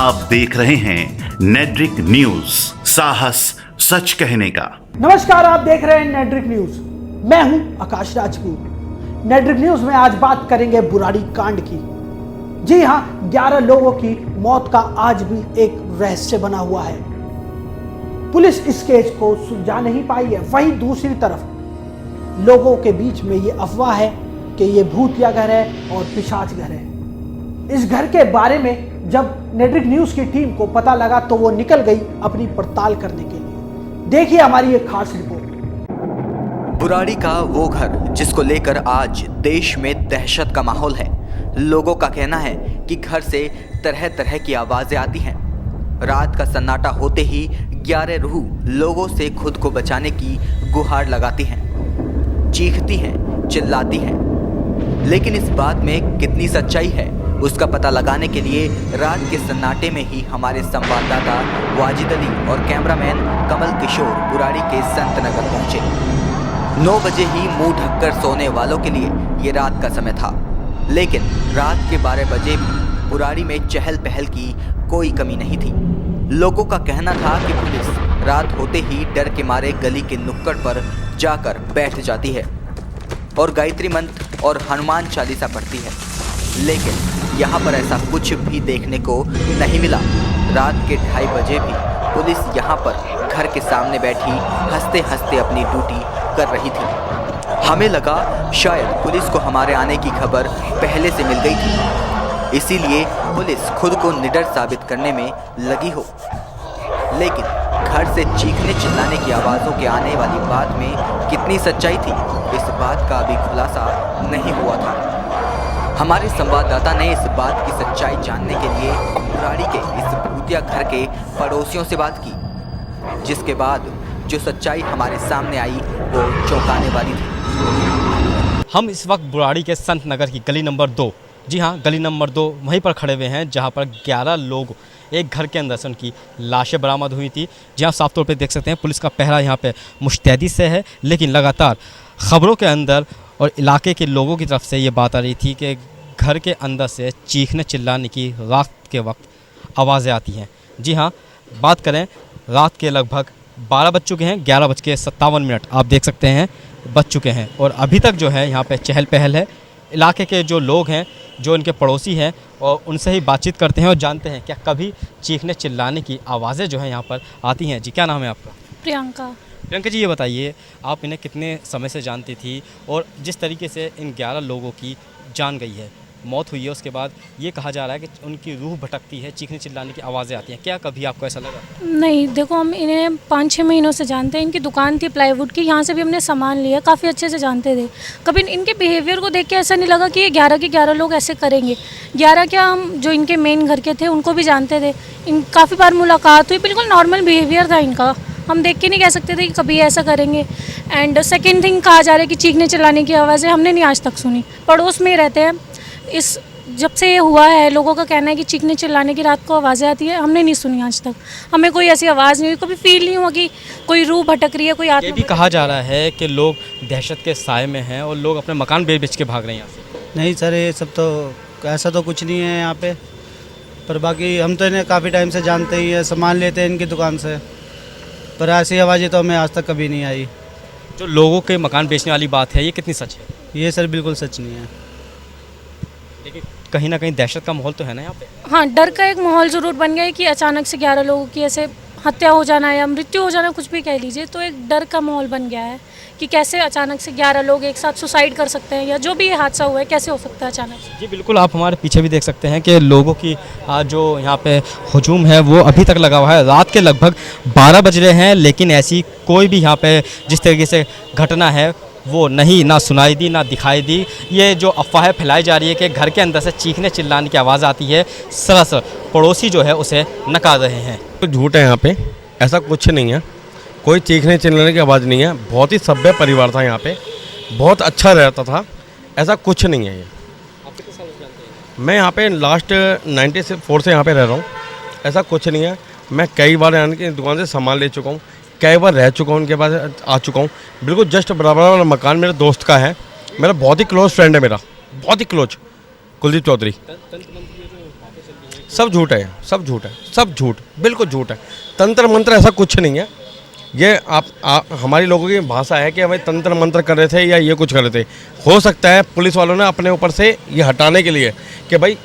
आप देख रहे हैं नेड्रिक न्यूज, साहस सच कहने का। नमस्कार, आप देख रहे हैं नेड्रिक न्यूज। मैं हूं आकाश राजपूत। नेड्रिक न्यूज में आज बात करेंगे बुराड़ी कांड की। जी हां, 11 लोगों की मौत का आज भी एक रहस्य बना हुआ है। पुलिस इस केस को सुलझा नहीं पाई है। वहीं दूसरी तरफ लोगों के बीच में ये अफवाह है कि ये भूतिया घर है और पिशाच घर है। इस घर के बारे में जब नेड्रिक न्यूज की टीम को पता लगा तो वो निकल गई अपनी पड़ताल करने के लिए। देखिए हमारी एक खास रिपोर्ट। बुराड़ी का वो घर जिसको लेकर आज देश में दहशत का माहौल है। लोगों का कहना है कि घर से तरह तरह की आवाजें आती हैं। रात का सन्नाटा होते ही 11 रूह लोगों से खुद को बचाने की गुहार लगाती हैं, चीखती हैं, चिल्लाती हैं। लेकिन इस बात में कितनी सच्चाई है उसका पता लगाने के लिए रात के सन्नाटे में ही हमारे संवाददाता वाजिद अली और कैमरामैन कमल किशोर बुराड़ी के संत नगर पहुंचे। 9 बजे ही मुंह ढककर सोने वालों के लिए ये रात का समय था, लेकिन रात के 12 बजे भी बुराड़ी में चहल पहल की कोई कमी नहीं थी। लोगों का कहना था कि पुलिस रात होते ही डर के मारे गली के नुक्कड़ पर जाकर बैठ जाती है और गायत्री मंत्र और हनुमान चालीसा पढ़ती है, लेकिन यहाँ पर ऐसा कुछ भी देखने को नहीं मिला। रात के 2:30 बजे भी पुलिस यहाँ पर घर के सामने बैठी हंसते हंसते अपनी ड्यूटी कर रही थी। हमें लगा शायद पुलिस को हमारे आने की खबर पहले से मिल गई थी, इसीलिए पुलिस खुद को निडर साबित करने में लगी हो। लेकिन घर से चीखने चिल्लाने की आवाज़ों के आने वाली बात में कितनी सच्चाई थी, इस बात का अभी खुलासा नहीं हुआ था। हमारे संवाददाता ने इस बात की सच्चाई जानने के लिए बुराड़ी के इस भूतिया घर के पड़ोसियों से बात की, जिसके बाद जो सच्चाई हमारे सामने आई वो चौंकाने वाली थी। हम इस वक्त बुराड़ी के संत नगर की गली नंबर 2, जी हाँ गली नंबर 2 वहीं पर खड़े हुए हैं, जहाँ पर 11 लोग एक घर के अंदर से उनकी लाशें बरामद हुई थी। जहाँ साफ तौर पे देख सकते हैं पुलिस का पहरा यहाँ पे मुस्तैदी से है, लेकिन लगातार ख़बरों के अंदर और इलाके के लोगों की तरफ से ये बात आ रही थी कि घर के अंदर से चीखने चिल्लाने की रात के वक्त आवाज़ें आती हैं। जी हाँ, बात करें रात के लगभग 12 बज चुके हैं, 11:57 आप देख सकते हैं बज चुके हैं और अभी तक जो है यहाँ पे चहल पहल है। इलाके के जो लोग हैं, जो इनके पड़ोसी हैं, और उनसे ही बातचीत करते हैं और जानते हैं क्या कभी चीखने चिल्लाने की आवाज़ें जो हैं यहाँ पर आती हैं। जी क्या नाम है आपका? प्रियंका जी, ये बताइए आप इन्हें कितने समय से जानती थी और जिस तरीके से इन 11 लोगों की जान गई है, मौत हुई है, उसके बाद ये कहा जा रहा है कि उनकी रूह भटकती है, चीखने चिल्लाने की आवाज़ें आती हैं, क्या कभी आपको ऐसा लगा? नहीं, देखो हम इन्हें 5-6 महीनों से जानते हैं। इनकी दुकान थी प्लाईवुड की, यहाँ से भी हमने सामान लिया, काफ़ी अच्छे से जानते थे। कभी इनके बिहेवियर को देख के ऐसा नहीं लगा कि ये 11 के 11 लोग ऐसे करेंगे। 11 क्या, हम जो इनके मेन घर के थे उनको भी जानते थे। इन काफ़ी बार मुलाकात हुई, बिल्कुल नॉर्मल बिहेवियर था इनका। हम देख के नहीं कह सकते थे कि कभी ऐसा करेंगे। एंड सेकेंड थिंग कहा जा रहा है कि चीखने चिल्लाने की आवाज़ें हमने नहीं आज तक सुनी। पड़ोस में ही रहते हैं। इस जब से ये हुआ है लोगों का कहना है कि चीखने चिल्लाने की रात को आवाज़ें आती है, हमने नहीं सुनी आज तक। हमें कोई ऐसी आवाज़ नहीं हुई, कभी फील नहीं हुआ कि कोई रूह भटक रही है, कोई आत्मा। ये भी कहा जा रहा है कि लोग दहशत के साए में हैं और लोग अपने मकान बेच के भाग रहे हैं यहाँ से। नहीं सर, ये सब तो ऐसा तो कुछ नहीं है यहाँ पे, पर बाकी हम तो इन्हें काफ़ी टाइम से जानते ही है, सामान लेते हैं इनकी दुकान से, पर ऐसी आवाज़ें तो हमें आज तक कभी नहीं आई। जो लोगों के मकान बेचने वाली बात है, ये कितनी सच है? ये सर बिल्कुल सच नहीं है। लेकिन कहीं ना कहीं दहशत का माहौल तो है ना यहाँ पे? हाँ, डर का एक माहौल ज़रूर बन गया है कि अचानक से 11 लोगों की ऐसे हत्या हो जाना या मृत्यु हो जाना, कुछ भी कह लीजिए, तो एक डर का माहौल बन गया है कि कैसे अचानक से 11 लोग एक साथ सुसाइड कर सकते हैं, या जो भी ये हादसा हुआ है कैसे हो सकता है अचानक से। जी बिल्कुल, आप हमारे पीछे भी देख सकते हैं कि लोगों की जो यहाँ पे हुजूम है वो अभी तक लगा हुआ है। रात के लगभग 12 बज रहे हैं, लेकिन ऐसी कोई भी यहाँ पे जिस तरीके से घटना है वो नहीं ना सुनाई दी ना दिखाई दी। ये जो अफवाहें फैलाई जा रही है कि घर के अंदर से चीखने चिल्लाने की आवाज़ आती है, सरासर पड़ोसी जो है उसे नकार रहे हैं। तो झूठ है, यहाँ पे ऐसा कुछ नहीं है, कोई चीखने चिल्लाने की आवाज़ नहीं है। बहुत ही सभ्य परिवार था यहाँ पे, बहुत अच्छा रहता था, ऐसा कुछ नहीं है। ये आप कितने साल से जानते हैं? मैं यहाँ पे लास्ट 94 से यहाँ पे रह रहा हूँ, ऐसा कुछ नहीं है। मैं कई बार इनकी दुकान से सामान ले चुका हूँ, कई बार रह चुका हूँ, उनके पास आ चुका हूँ। बिल्कुल जस्ट बराबर वाला मकान मेरे दोस्त का है, मेरा बहुत ही क्लोज फ्रेंड है, मेरा बहुत ही क्लोज, कुलदीप चौधरी। सब झूठ है, सब झूठ है, सब झूठ, बिल्कुल झूठ है। तंत्र मंत्र ऐसा कुछ नहीं है। ये हमारी लोगों की भाषा है कि हमें तंत्र मंत्र कर रहे थे या ये कुछ कर रहे थे। हो सकता है पुलिस वालों ने अपने ऊपर से ये हटाने के लिए कि भाई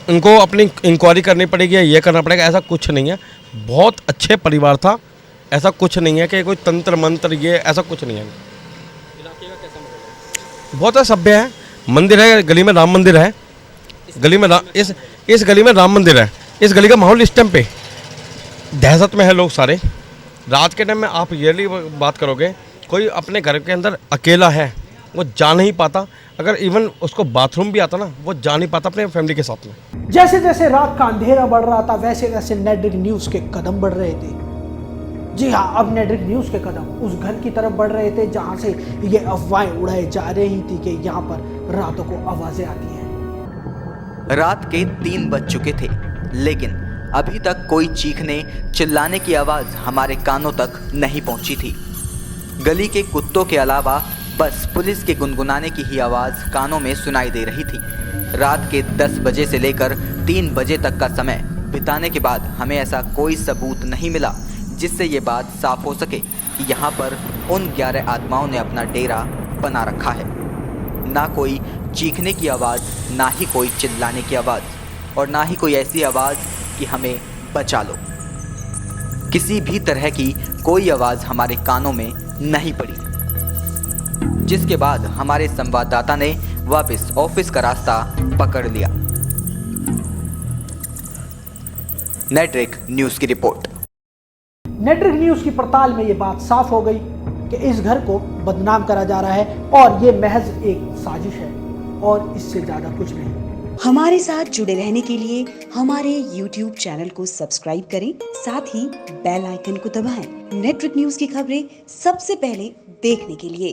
उनको अपनी इंक्वायरी करनी पड़ेगी या ये करना पड़ेगा, ऐसा कुछ नहीं है। बहुत अच्छे परिवार था, ऐसा कुछ नहीं है कि कोई तंत्र मंत्र ये ऐसा कुछ नहीं है। बहुत सभ्य है, मंदिर है, गली में राम मंदिर है, गली में इस गली में राम मंदिर है। इस गली का माहौल इस टाइम पे दहशत में है लोग सारे। रात के टाइम में आप ये बात करोगे, कोई अपने घर के अंदर अकेला है वो जा नहीं पाता। अगर इवन उसको बाथरूम भी आता ना, वो जा नहीं पाता अपने फैमिली के साथ में। जैसे जैसे रात का अंधेरा बढ़ रहा था वैसे वैसे नेटड्रिक न्यूज़ के कदम बढ़ रहे थे। जी हाँ, अब नेटड्रिक न्यूज़ के कदम उस घर की तरफ बढ़ रहे थे जहां से ये अफवाहें उड़ाई जा रही थी कि यहाँ पर रातों को आवाजें आती हैं। रात के 3 बज चुके थे, लेकिन अभी तक कोई चीखने चिल्लाने की आवाज़ हमारे कानों तक नहीं पहुंची थी। गली के कुत्तों के अलावा बस पुलिस के गुनगुनाने की ही आवाज़ कानों में सुनाई दे रही थी। रात के 10 बजे से लेकर 3 बजे तक का समय बिताने के बाद हमें ऐसा कोई सबूत नहीं मिला जिससे ये बात साफ हो सके कि यहाँ पर उन 11 आत्माओं ने अपना डेरा बना रखा है। ना कोई चीखने की आवाज़, ना ही कोई चिल्लाने की आवाज़, और ना ही कोई ऐसी आवाज़ कि हमें बचा लो। किसी भी तरह की कोई आवाज़ हमारे कानों में नहीं पड़ी, जिसके बाद हमारे संवाददाता ने वापस ऑफिस का रास्ता पकड़ लिया। नेटड्रिक न्यूज़ की रिपोर्ट। नेटड्रिक न्यूज़ की पड़ताल में ये बात साफ हो गई कि इस घर को बदनाम करा जा रहा है और ये महज एक साजिश है और इससे ज़्यादा कुछ नहीं। हमारे साथ जुड़े रहने के लिए हमारे YouTube चैनल को सब्सक्राइब करें, साथ ही बेल आइकन को दबाएं। नेटड्रिक न्यूज़ की खबरें सबसे पहले देखने के लिए।